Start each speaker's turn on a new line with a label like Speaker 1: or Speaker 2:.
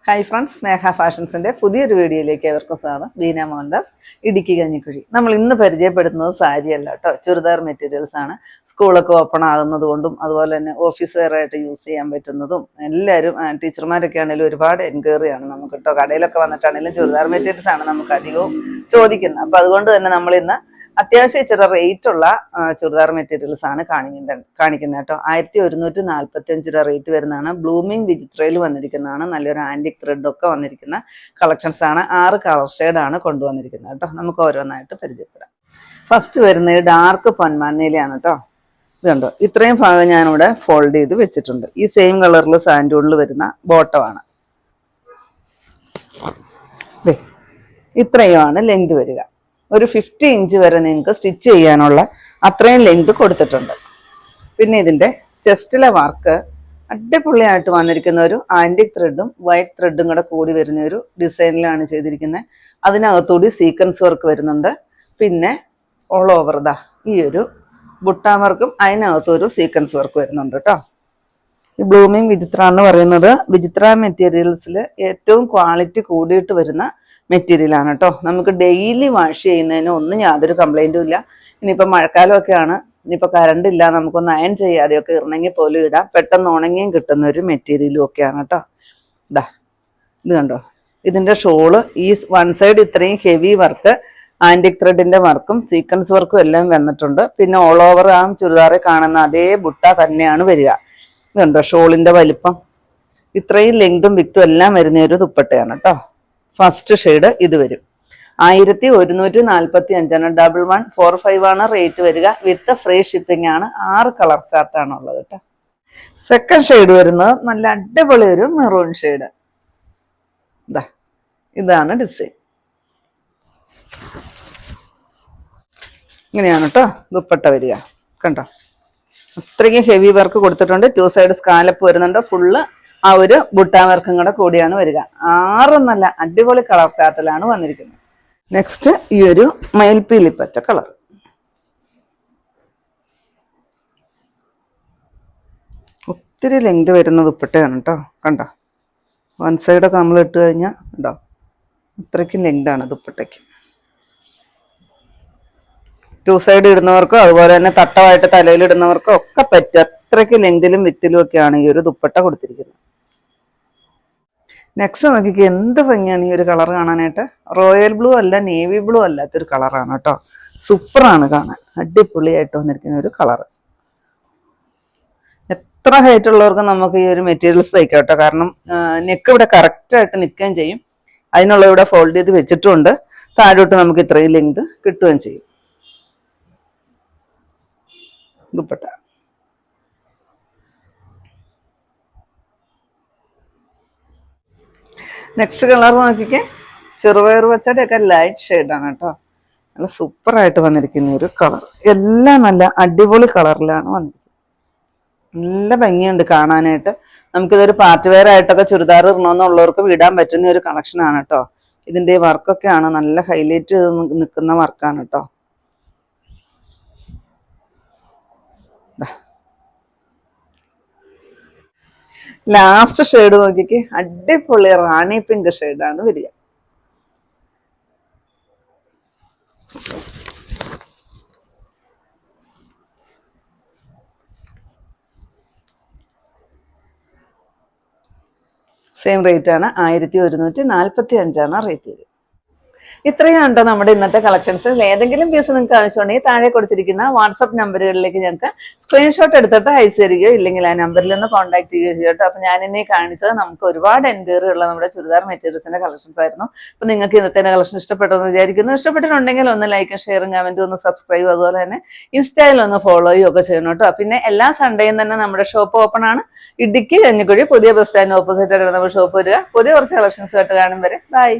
Speaker 1: Hi friends, സ്നേഹ ഫാഷൻസിൻ്റെ പുതിയൊരു വീഡിയോയിലേക്ക് അവർക്കും സ്വാഗതം. ബീന മോഹൻദാസ്, ഇടുക്കി കഞ്ഞിക്കുഴി. നമ്മൾ ഇന്ന് പരിചയപ്പെടുത്തുന്നത് സാരിയല്ല കേട്ടോ, ചുരിദാർ മെറ്റീരിയൽസ് ആണ്. സ്കൂളൊക്കെ ഓപ്പൺ ആകുന്നത് കൊണ്ടും അതുപോലെ തന്നെ ഓഫീസ് വെയർ ആയിട്ട് യൂസ് ചെയ്യാൻ പറ്റുന്നതും എല്ലാവരും ടീച്ചർമാരൊക്കെ ആണെങ്കിലും ഒരുപാട് എൻക്വയറിയാണ് നമുക്ക് കേട്ടോ. കടയിലൊക്കെ വന്നിട്ടാണെങ്കിലും ചുരിദാർ മെറ്റീരിയൽസ് ആണ് നമുക്ക് അധികവും ചോദിക്കുന്നത്. അപ്പോൾ അതുകൊണ്ട് തന്നെ നമ്മളിന്ന് അത്യാവശ്യം ഇച്ചിരി റേറ്റ് ഉള്ള ചുരിദാർ മെറ്റീരിയൽസ് ആണ് കാണിക്കുന്നത് കേട്ടോ. 1145 രൂപ റേറ്റ് വരുന്നതാണ്. ബ്ലൂമിങ് വിചിത്രയിൽ വന്നിരിക്കുന്നതാണ്. നല്ലൊരു ആൻറ്റിക് ത്രെഡൊക്കെ വന്നിരിക്കുന്ന കളക്ഷൻസ് ആണ്. 6 കളർ ഷെയ്ഡാണ് കൊണ്ടുവന്നിരിക്കുന്നത് കേട്ടോ. നമുക്ക് ഓരോന്നായിട്ട് പരിചയപ്പെടാം. ഫസ്റ്റ് വരുന്നത് ഡാർക്ക് പൊന്മാനയിലാണ് കേട്ടോ. ഇത് കണ്ടോ, ഇത്രയും ഭാഗം ഞാനിവിടെ ഫോൾഡ് ചെയ്ത് വെച്ചിട്ടുണ്ട്. ഈ സെയിം കളറിൽ സാൻഡൂണിൽ വരുന്ന ബോട്ടമാണ്. ഇത്രയുമാണ് ലെങ്ത് വരിക. ഒരു 50 ഇഞ്ച് വരെ നിങ്ങൾക്ക് സ്റ്റിച്ച് ചെയ്യാനുള്ള അത്രയും ലെങ്ത് കൊടുത്തിട്ടുണ്ട്. പിന്നെ ഇതിൻ്റെ ചെസ്റ്റിലെ വർക്ക് അടിപൊളിയായിട്ട് വന്നിരിക്കുന്ന ഒരു ആൻറ്റിക് ത്രെഡും വൈറ്റ് ത്രെഡും കൂടെ കൂടി വരുന്ന ഒരു ഡിസൈനിലാണ് ചെയ്തിരിക്കുന്നത്. അതിനകത്തുകൂടി സീക്വൻസ് വർക്ക് വരുന്നുണ്ട്. പിന്നെ ഓൾ ഓവർ ഈ ഒരു ബുട്ടാ വർക്കും അതിനകത്തൊരു സീക്വൻസ് വർക്ക് വരുന്നുണ്ട് കേട്ടോ. ഈ ബ്ലൂമിങ് വിചിത്ര എന്ന് പറയുന്നത് വിചിത്ര മെറ്റീരിയൽസിൽ ഏറ്റവും ക്വാളിറ്റി കൂടിയിട്ട് വരുന്ന മെറ്റീരിയലാണ് കേട്ടോ. നമുക്ക് ഡെയിലി വാഷ് ചെയ്യുന്നതിന് ഒന്നും യാതൊരു കംപ്ലൈൻറ്റും ഇല്ല. ഇനിയിപ്പോൾ മഴക്കാലമൊക്കെയാണ്, ഇനിയിപ്പോൾ കറണ്ട് ഇല്ല, നമുക്കൊന്ന് അയൺ ചെയ്യാതെയൊക്കെ ഇറങ്ങി പോലും ഇടാം. പെട്ടെന്ന് ഉണങ്ങിയും കിട്ടുന്ന ഒരു മെറ്റീരിയലും ഒക്കെയാണ് കേട്ടോ. ഇത് കണ്ടോ, ഇതിൻ്റെ ഷോള് ഈ വൺ സൈഡ് ഇത്രയും ഹെവി വർക്ക് ആൻറ്റിക് ത്രെഡിൻ്റെ വർക്കും സീക്വൻസ് വർക്കും എല്ലാം വന്നിട്ടുണ്ട്. പിന്നെ ഓൾ ഓവർ ആ ചുരിദാറിൽ കാണുന്ന അതേ ബുട്ട തന്നെയാണ് വരിക. ഇതുണ്ടോ ഷോളിൻ്റെ വലിപ്പം, ഇത്രയും ലെങ്തും വിത്തും എല്ലാം വരുന്ന ഒരു ദുപ്പട്ടയാണ് കേട്ടോ. ഫസ്റ്റ് ഷെയ്ഡ് ഇത് വരും. 1145 1145 ആണ് റേറ്റ് വരിക. വിത്ത് ഫ്രീ ഷിപ്പിംഗ് ആണ്. 6 കളർ ചാർട്ടാണ് ഉള്ളത് കേട്ടോ. സെക്കൻഡ് ഷെയ്ഡ് വരുന്നത് നല്ല അടിപൊളി ഒരു മെറൂൺ ഷെയ്ഡ്. ഇതാണ് ഡിസൈൻ. ഇങ്ങനെയാണ് കേട്ടോ ദുപ്പട്ട വരിക. കണ്ടോ, അത്രയ്ക്കും ഹെവി വർക്ക് കൊടുത്തിട്ടുണ്ട്. 2 സൈഡ് സ്കാലപ്പ് വരുന്നുണ്ട്. ഫുള്ള് ആ ഒരു ബുട്ടാ വർക്കും കൂടെ കൂടിയാണ് വരിക. 6 നല്ല അടിപൊളി കളർ ചാർട്ടിലാണ് വന്നിരിക്കുന്നത്. നെക്സ്റ്റ് ഈ ഒരു മയിൽപ്പീലി പച്ച കളർ. ഒത്തിരി ലെങ്ത് വരുന്ന ദുപ്പട്ടയാണ് കേട്ടോ. കണ്ടോ, വൺ സൈഡൊക്കെ നമ്മൾ ഇട്ട് കഴിഞ്ഞാൽ ഉണ്ടോ, അത്രയ്ക്കും ലെങ്താണ് ദുപ്പട്ടയ്ക്ക്. 2 സൈഡ് ഇടുന്നവർക്കും അതുപോലെ തന്നെ തട്ടമായിട്ട് തലയിൽ ഇടുന്നവർക്കും ഒക്കെ പറ്റും. അത്രയ്ക്ക് ലെങ്തിലും വിത്തിലും ഒക്കെയാണ് ഈ ഒരു ദുപ്പട്ട കൊടുത്തിരിക്കുന്നത്. നെക്സ്റ്റ് നോക്കിക്ക് എന്ത് ഭംഗിയാണ് ഈ ഒരു കളർ കാണാനായിട്ട്. റോയൽ ബ്ലൂ അല്ല, നേവി ബ്ലൂ അല്ലാത്തൊരു കളറാണ് കേട്ടോ. സൂപ്പറാണ് കാണാൻ, അടിപൊളിയായിട്ട് വന്നിരിക്കുന്ന ഒരു കളർ. എത്ര ഹൈറ്റ് ഉള്ളവർക്കും നമുക്ക് ഈ ഒരു മെറ്റീരിയൽസ് തയ്ക്കാം കേട്ടോ. കാരണം നെക്ക് ഇവിടെ കറക്റ്റായിട്ട് നിൽക്കുകയും ചെയ്യും. അതിനുള്ള ഇവിടെ ഫോൾഡ് ചെയ്ത് വെച്ചിട്ടുമുണ്ട്. താഴോട്ട് നമുക്ക് ഇത്രയും ലെങ്ത് കിട്ടുകയും ചെയ്യും. ദുപ്പട്ട നെക്സ്റ്റ് കളർ നോക്കിക്കേ, ചെറുപയർ പച്ചടിയൊക്കെ ലൈറ്റ് ഷെയ്ഡാണ് കേട്ടോ. നല്ല സൂപ്പറായിട്ട് വന്നിരിക്കുന്ന ഒരു കളർ. എല്ലാം നല്ല അടിപൊളി കളറിലാണ് വന്നിരിക്കുന്നത്. നല്ല ഭംഗിയുണ്ട് കാണാനായിട്ട്. നമുക്കിതൊരു പാർട്ടി വെയർ ആയിട്ടൊക്കെ ചുരിദാർ ഇടണമെന്നുള്ളവർക്ക് വിടാൻ പറ്റുന്ന ഒരു കളക്ഷനാണ് കേട്ടോ. ഇതിൻ്റെ വർക്കൊക്കെയാണ് നല്ല ഹൈലൈറ്റ് ചെയ്ത് നിൽക്കുന്ന വർക്കാണ് കേട്ടോ. ലാസ്റ്റ് ഷെയ്ഡ് നോക്കിക്ക്, അടിപൊളി റാണി പിങ്ക് ഷെയ്ഡാണ് വരിക. സെയിം റേറ്റ് ആണ്. 1145 റേറ്റ് വരിക. ഇത്രയും ഉണ്ടോ നമ്മുടെ ഇന്നത്തെ കളക്ഷൻസ്. ഏതെങ്കിലും പീസ് നിങ്ങൾക്ക് ആവശ്യമുണ്ടെങ്കിൽ താഴെ കൊടുത്തിരിക്കുന്ന വാട്സപ്പ് നമ്പറുകളിലേക്ക് ഞങ്ങൾക്ക് സ്ക്രീൻഷോട്ട് എടുത്തിട്ട് അയച്ചു തരികയോ ഇല്ലെങ്കിൽ ആ നമ്പറിൽ ഒന്ന് കോൺടാക്ട് ചെയ്യുകയോ ചെയ്യട്ടോ. അപ്പം ഞാനിന്നെ കാണിച്ചത് നമുക്ക് ഒരുപാട് എൻക്വയറി ഉള്ള നമ്മുടെ ചുരിദാർ മെറ്റീരിയൽസിന്റെ കളക്ഷൻസ് ആയിരുന്നു. അപ്പം നിങ്ങൾക്ക് ഇന്നത്തെ കളക്ഷൻ ഇഷ്ടപ്പെട്ടെന്ന് വിചാരിക്കുന്നു. ഇഷ്ടപ്പെട്ടിട്ടുണ്ടെങ്കിൽ ഒന്ന് ലൈക്കും ഷെയറും കമന്റും ഒന്ന് സബ്സ്ക്രൈബ്, അതുപോലെ തന്നെ ഇൻസ്റ്റയിൽ ഒന്ന് ഫോളോയും ഒക്കെ ചെയ്യണം കേട്ടോ. പിന്നെ എല്ലാ സൺഡേയും തന്നെ നമ്മുടെ ഷോപ്പ് ഓപ്പൺ ആണ്. ഇടുക്കി കഞ്ഞിക്കുഴി പുതിയ ബസ് സ്റ്റാൻഡ് ഓപ്പോസിറ്റ് ആയിട്ട് നമ്മുടെ ഷോപ്പ് വരിക. പുതിയ കുറച്ച് കളക്ഷൻസ് ആയിട്ട് കാണും വരെ ബൈ.